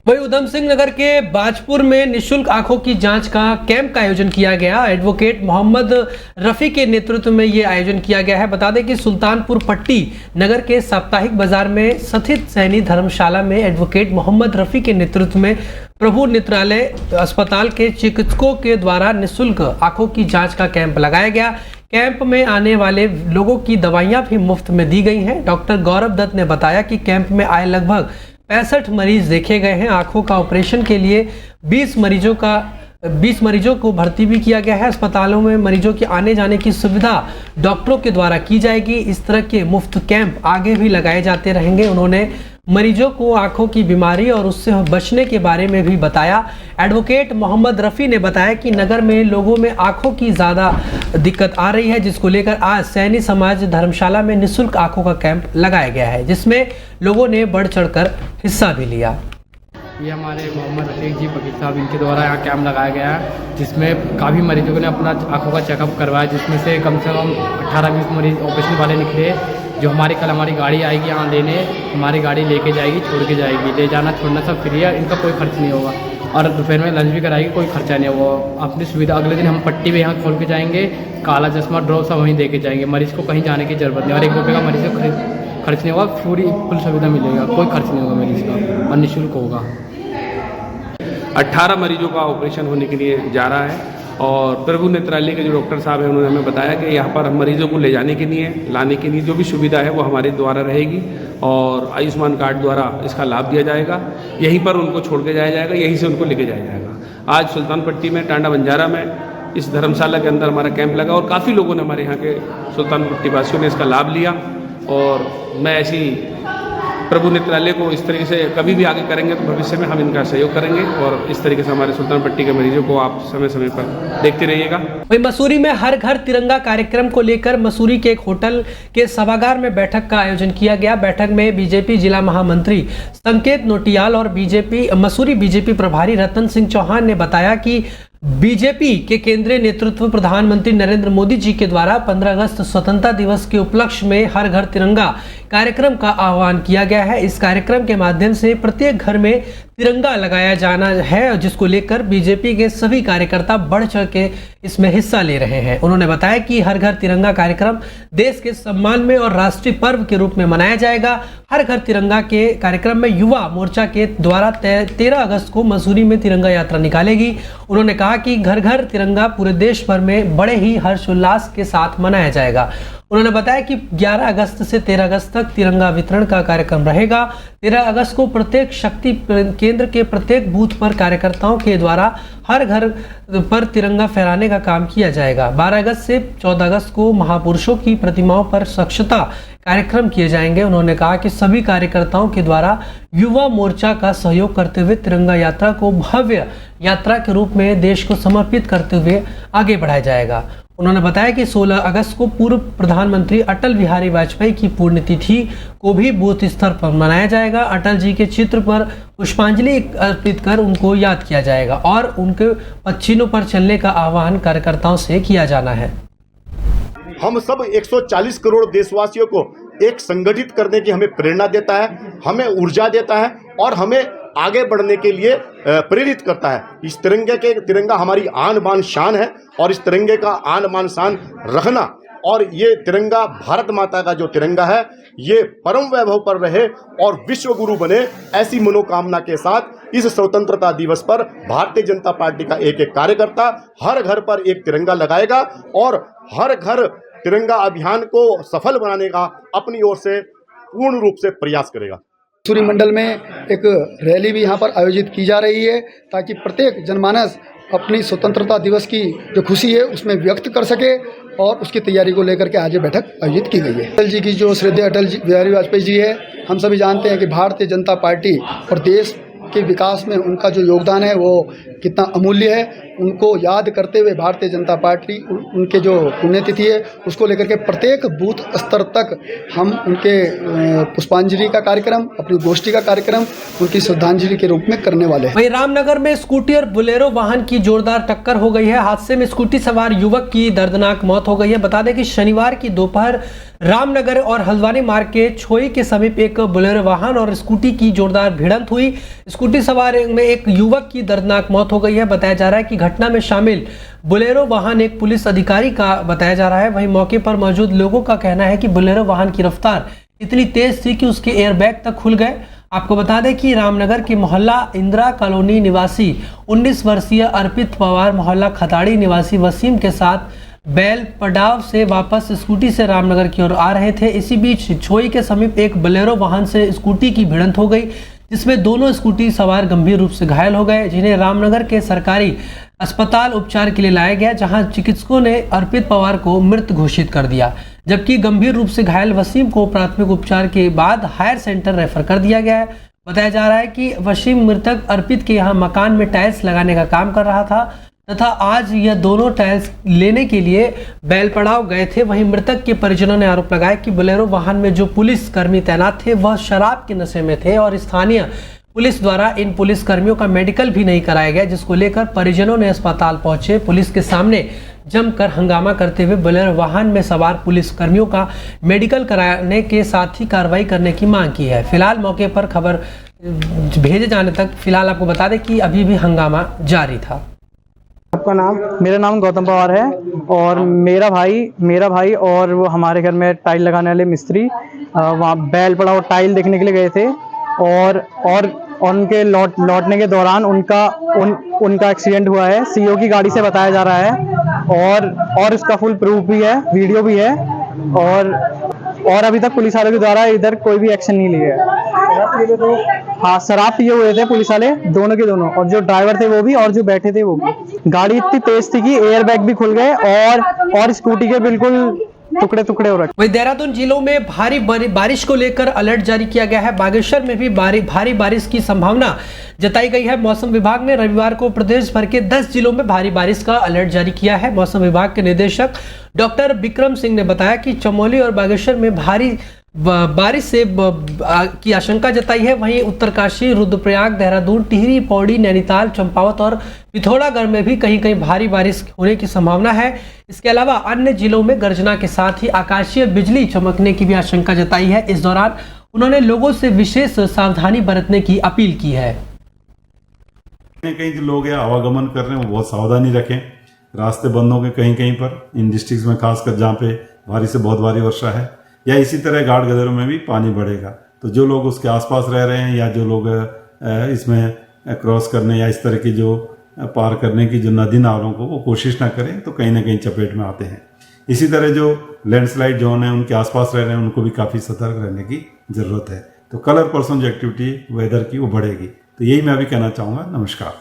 वही उधम सिंह नगर के बाजपुर में निशुल्क आंखों की जांच का कैंप का आयोजन किया गया। एडवोकेट मोहम्मद रफी के नेतृत्व में ये आयोजन किया गया है। बता दें कि सुल्तानपुर पट्टी नगर के साप्ताहिक बाजार में स्थित सैनी धर्मशाला में एडवोकेट मोहम्मद रफी के नेतृत्व में प्रभु नेत्रालय अस्पताल के चिकित्सकों के द्वारा निःशुल्क आंखों की जाँच का कैंप लगाया गया। कैंप में आने वाले लोगों की दवाइयां भी मुफ्त में दी गई हैं। डॉक्टर गौरव दत्त ने बताया कि कैंप में आए लगभग 65 मरीज देखे गए हैं। आंखों का ऑपरेशन के लिए 20 मरीजों को भर्ती भी किया गया है। अस्पतालों में मरीजों के आने जाने की सुविधा डॉक्टरों के द्वारा की जाएगी। इस तरह के मुफ्त कैंप आगे भी लगाए जाते रहेंगे। उन्होंने मरीजों को आंखों की बीमारी और उससे बचने के बारे में भी बताया। एडवोकेट मोहम्मद रफ़ी ने बताया कि नगर में लोगों में आंखों की ज़्यादा दिक्कत आ रही है, जिसको लेकर आज सैनी समाज धर्मशाला में निःशुल्क आंखों का कैंप लगाया गया है, जिसमें लोगों ने बढ़ चढ़कर हिस्सा भी लिया। ये हमारे मोहम्मद रफीक जी वकील साहब इनके द्वारा यहाँ कैंप लगाया गया है, जिसमें काफ़ी मरीजों ने अपना आंखों का चेकअप करवाया, जिसमें से कम 18-20 मरीज ऑपरेशन वाले निकले। जो कल हमारी गाड़ी आएगी यहाँ लेने, हमारी गाड़ी लेके जाएगी, छोड़ के जाएगी। ले जाना छोड़ना सब फ्री है, इनका कोई खर्च नहीं होगा। और दोपहर में लंच भी कराएगी, कोई खर्चा नहीं होगा। अपनी सुविधा अगले दिन हम पट्टी भी यहाँ खोल के जाएंगे, काला चश्मा ड्रॉप सब वहीं दे के जाएंगे। मरीज़ को कहीं जाने की ज़रूरत नहीं और 1 रुपये का मरीज़ को खर्च नहीं होगा। पूरी फुल सुविधा मिलेगा, कोई खर्च नहीं होगा मरीज़ का और निःशुल्क होगा। 18 मरीजों का ऑपरेशन होने के लिए जा रहा है और प्रभु नेत्रालय के जो डॉक्टर साहब हैं उन्होंने हमें बताया कि यहाँ पर मरीजों को ले जाने के लिए, लाने के लिए जो भी सुविधा है वो हमारे द्वारा रहेगी और आयुष्मान कार्ड द्वारा इसका लाभ दिया जाएगा। यहीं पर उनको छोड़ के जाया जाएगा, यहीं से उनको लेके जाया जाएगा। आज सुल्तान पट्टी में, टांडा बंजारा में इस धर्मशाला के अंदर हमारा कैंप लगा और काफ़ी लोगों ने, हमारे यहाँ के सुल्तान पट्टी वासियों ने इसका लाभ लिया। और मैं ऐसी प्रभु नेत्रालय को इस तरीके से कभी भी आगे करेंगे तो भविष्य में हम इनका सहयोग करेंगे और इस तरीके से हमारे सुल्तान पट्टी के मरीजों को आप समय समय पर देखते रहिएगा। वही मसूरी में हर घर तिरंगा कार्यक्रम को लेकर मसूरी के एक होटल के सभागार में बैठक का आयोजन किया गया। बैठक में बीजेपी जिला महामंत्री संकेत नोटियाल और मसूरी बीजेपी प्रभारी रतन सिंह चौहान ने बताया कि बीजेपी के केंद्रीय नेतृत्व प्रधानमंत्री नरेंद्र मोदी जी के द्वारा 15 अगस्त स्वतंत्रता दिवस के उपलक्ष्य में हर घर तिरंगा कार्यक्रम का आह्वान किया गया है। इस कार्यक्रम के माध्यम से प्रत्येक घर में तिरंगा लगाया जाना है, जिसको लेकर बीजेपी के सभी कार्यकर्ता बढ़ चढ़ के इसमें हिस्सा ले रहे हैं। उन्होंने बताया कि हर घर तिरंगा कार्यक्रम देश के सम्मान में और राष्ट्रीय पर्व के रूप में मनाया जाएगा। हर घर तिरंगा के कार्यक्रम में युवा मोर्चा के द्वारा 13 अगस्त को मसूरी में तिरंगा यात्रा निकालेगी। उन्होंने कहा कि घर घर तिरंगा पूरे देश भर में बड़े ही हर्षोल्लास के साथ मनाया जाएगा। उन्होंने बताया कि 11 अगस्त से 13 अगस्त तक तिरंगा वितरण का कार्यक्रम रहेगा। 13 अगस्त को प्रत्येक शक्ति केंद्र के प्रत्येक बूथ पर कार्यकर्ताओं के द्वारा हर घर पर तिरंगा फहराने का काम किया जाएगा। 12 अगस्त से 14 अगस्त को महापुरुषों की प्रतिमाओं पर स्वच्छता कार्यक्रम किए जाएंगे। उन्होंने कहा कि सभी कार्यकर्ताओं के द्वारा युवा मोर्चा का सहयोग करते हुए तिरंगा यात्रा को भव्य यात्रा के रूप में देश को समर्पित करते हुए आगे बढ़ाया जाएगा। उन्होंने बताया कि 16 अगस्त को पूर्व प्रधानमंत्री अटल बिहारी वाजपेयी की पुण्यतिथि को भी बूथ स्तर पर मनाया जाएगा। अटल जी के चित्र पर पुष्पांजलि अर्पित कर उनको याद किया जाएगा और उनके पच्छिनों पर चलने का आह्वान कार्यकर्ताओं से किया जाना है। हम सब 140 करोड़ देशवासियों को एक संगठित करने की हमें प्रेरणा देता है, हमें ऊर्जा देता है और हमें आगे बढ़ने के लिए प्रेरित करता है। इस तिरंगा हमारी आन बान शान है और इस तिरंगे का आन बान शान रखना और ये तिरंगा भारत माता का जो तिरंगा है ये परम वैभव पर रहे और विश्व गुरु बने, ऐसी मनोकामना के साथ इस स्वतंत्रता दिवस पर भारतीय जनता पार्टी का एक एक कार्यकर्ता हर घर पर एक तिरंगा लगाएगा और हर घर तिरंगा अभियान को सफल बनाने का अपनी ओर से पूर्ण रूप से प्रयास करेगा। मसूरी मंडल में एक रैली भी यहाँ पर आयोजित की जा रही है ताकि प्रत्येक जनमानस अपनी स्वतंत्रता दिवस की जो खुशी है उसमें व्यक्त कर सके और उसकी तैयारी को लेकर के आज ये बैठक आयोजित की गई है। अटल जी की जो श्रद्धेय अटल बिहारी वाजपेयी जी है, हम सभी जानते हैं कि भारतीय जनता पार्टी और देश के विकास में उनका जो योगदान है वो कितना अमूल्य है। उनको याद करते हुए भारतीय जनता पार्टी उनके जो पुण्यतिथि है उसको लेकर के प्रत्येक बूथ स्तर तक हम उनके पुष्पांजलि का कार्यक्रम, अपनी गोष्ठी का कार्यक्रम उनकी श्रद्धांजलि के रूप में करने वाले हैं। वहीं रामनगर में स्कूटी और बोलेरो वाहन की जोरदार टक्कर हो गई है। हादसे में स्कूटी सवार युवक की दर्दनाक मौत हो गई है। बता दें कि शनिवार की दोपहर रामनगर और हल्द्वानी मार्ग के छोई के समीप एक बोलेरो वाहन और स्कूटी की जोरदार भिड़ंत हुई। स्कूटी सवार में एक युवक की दर्दनाक मौत हो गई है। बताया जा रहा है कि घटना में शामिल बोलेरो वाहन एक पुलिस अधिकारी का बताया जा रहा है। वहीं मौके पर मौजूद लोगों का कहना है कि बोलेरो वाहन की रफ्तार इतनी तेज थी कि उसके एयरबैग तक खुल गए। आपको बता दें कि रामनगर की मोहल्ला इंदिरा कॉलोनी निवासी 19 वर्षीय अर्पित पवार मोहल्ला खताड़ी निवासी वसीम के साथ बैल पड़ाव से वापस स्कूटी से रामनगर की ओर आ रहे थे। इसी बीच छोई के समीप एक बोलेरो वाहन से स्कूटी की भिड़ंत हो गई, जिसमें दोनों स्कूटी सवार गंभीर रूप से घायल हो गए, जिन्हें रामनगर के सरकारी अस्पताल उपचार के लिए लाया गया, जहां चिकित्सकों ने अर्पित पवार को मृत घोषित कर दिया, जबकि गंभीर रूप से घायल वसीम को प्राथमिक उपचार के बाद हायर सेंटर रेफर कर दिया गया है। बताया जा रहा है कि वसीम मृतक अर्पित के यहाँ मकान में टाइल्स लगाने का काम कर रहा था तथा आज यह दोनों टाइल्स लेने के लिए बैलपड़ाव गए थे। वहीं मृतक के परिजनों ने आरोप लगाया कि बोलेरो वाहन में जो पुलिस कर्मी तैनात थे वह शराब के नशे में थे और स्थानीय पुलिस द्वारा इन पुलिस कर्मियों का मेडिकल भी नहीं कराया गया, जिसको लेकर परिजनों ने अस्पताल पहुंचे पुलिस के सामने जमकर हंगामा करते हुए बोलेरो वाहन में सवार पुलिस कर्मियों का मेडिकल कराने के साथ ही कार्रवाई करने की मांग की है। फिलहाल मौके पर खबर भेजे जाने तक फिलहाल आपको बता दें कि अभी भी हंगामा जारी था। आपका नाम? मेरा नाम गौतम पवार है और मेरा भाई और वो हमारे घर में टाइल लगाने वाले मिस्त्री वहाँ बैल पड़ा और टाइल देखने के लिए गए थे और उनके लौटने के दौरान उनका एक्सीडेंट हुआ है। सीओ की गाड़ी से बताया जा रहा है और उसका फुल प्रूफ भी है, वीडियो भी है और अभी तक पुलिस वालों के द्वारा इधर कोई भी एक्शन नहीं लिया है। हाँ, शराब पिए हुए थे पुलिस वाले दोनों के दोनों, और जो ड्राइवर थे वो भी और जो बैठे थे वो भी। गाड़ी इतनी तेज थी कि एयरबैग भी खुल गए और स्कूटी के बिल्कुल टुकड़े हो रखे। वहीं देहरादून जिलों में भारी बारिश को लेकर अलर्ट जारी किया गया है। बागेश्वर में भी भारी बारिश की संभावना जताई गई है। मौसम विभाग ने रविवार को प्रदेश भर के 10 जिलों में भारी बारिश का अलर्ट जारी किया है। मौसम विभाग के निदेशक डॉक्टर विक्रम सिंह ने बताया कि चमोली और बागेश्वर में भारी बारिश से की आशंका जताई है। वहीं उत्तरकाशी, रुद्रप्रयाग, देहरादून, टिहरी, पौड़ी, नैनीताल, चंपावत और पिथौरागढ़ में भी कहीं कहीं भारी बारिश होने की संभावना है। इसके अलावा अन्य जिलों में गर्जना के साथ ही आकाशीय बिजली चमकने की भी आशंका जताई है। इस दौरान उन्होंने लोगों से विशेष सावधानी बरतने की अपील की है। कहीं जो लोग आवागमन कर रहे हैं वो बहुत सावधानी रखें। रास्ते बंद होंगे कहीं कहीं पर, इन डिस्ट्रिक्ट में खासकर जहाँ पे भारी से बहुत भारी वर्षा है, या इसी तरह घाट गदरों में भी पानी बढ़ेगा। तो जो लोग उसके आसपास रह रहे हैं या जो लोग इसमें क्रॉस करने या इस तरह की जो पार करने की जो नदी नालों को वो कोशिश ना करें, तो कहीं ना कहीं चपेट में आते हैं। इसी तरह जो लैंडस्लाइड जोन है उनके आसपास रह रहे हैं उनको भी काफ़ी सतर्क रहने की ज़रूरत है। तो कल और परसों जो एक्टिविटी वेदर की वो बढ़ेगी। तो यही मैं अभी कहना चाहूँगा। नमस्कार।